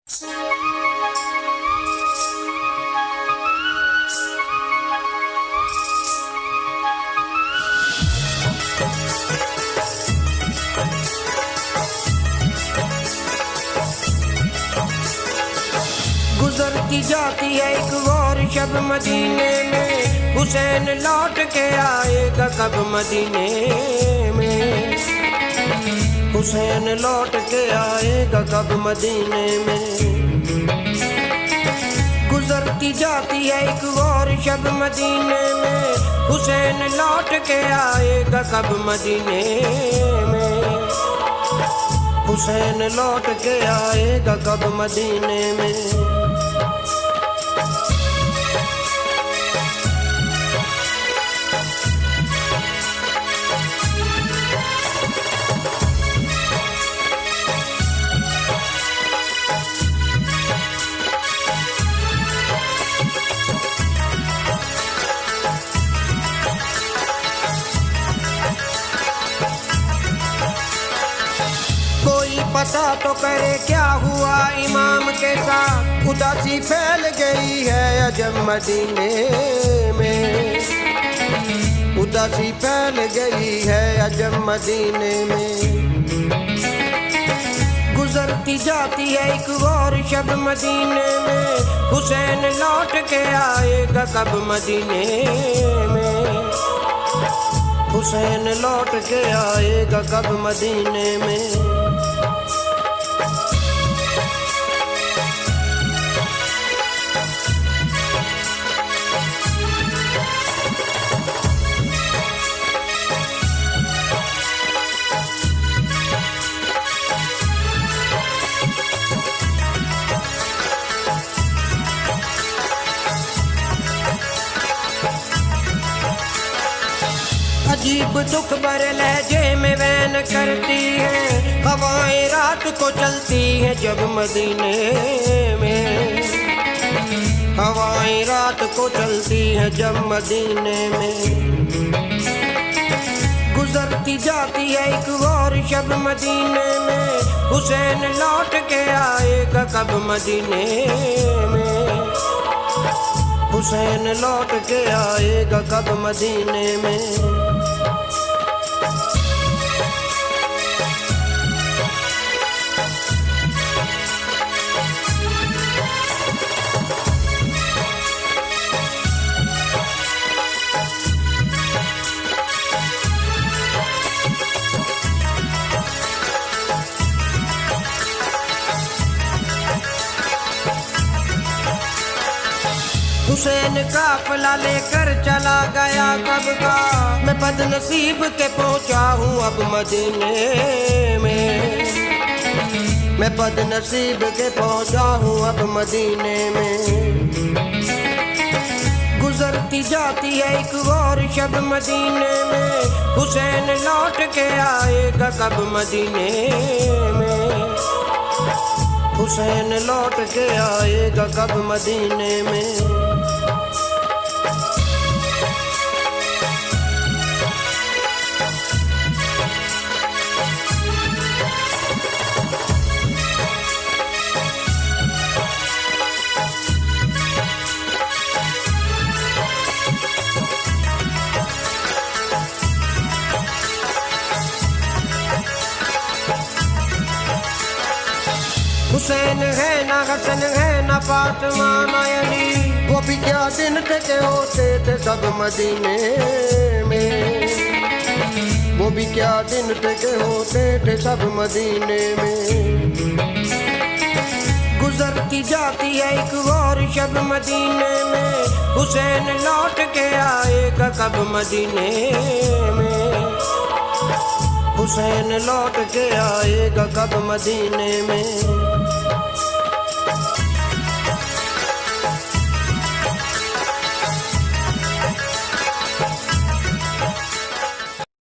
गुजरती जाती है एक और शब मदीने में, हुसैन लौट के आएगा कब मदीने में। हुसैन लौट के आएगा कब मदीने में। गुजरती जाती है एक और शब मदीने में, हुसैन लौट के आएगा कब मदीने में। हुसैन लौट के आएगा कब मदीने में। पता तो करे क्या हुआ इमाम के साथ, उदासी फैल गई है अजब मदीने में। उदासी फैल गई है अजब मदीने में। गुजरती जाती है एक और शब मदीने में, हुसैन लौट के आएगा कब मदीने में। हुसैन लौट के आएगा कब मदीने में। अजीब दुख भरे लहजे में वैन करती है, हवाएं रात को चलती हैं जब मदीने में। हवाएं रात को चलती हैं जब मदीने में। गुजरती जाती है एक और शब मदीने में, हुसैन लौट के आएगा कब मदीने में। हुसैन लौट के आएगा कब मदीने में। हुसैन काफिला लेकर चला गया कब का, मैं बदनसीब के पहुंचा हूँ अब मदीने में। मैं बदनसीब के पहुंचा हूँ अब मदीने में। गुजरती जाती है एक और शब मदीने में, हुसैन लौट के आएगा कब मदीने में। हुसैन लौट के आएगा कब मदीने में। हुसैन है ना हसन है ना फातिमा ना अली, वो भी क्या दिन थे होते थे सब मदीने में। वो भी क्या दिन थे होते थे सब मदीने में। गुजरती जाती है एक और शब मदीने में, हुसैन लौट के आएगा कब मदीने में। हुसैन लौट के आएगा कब मदीने में।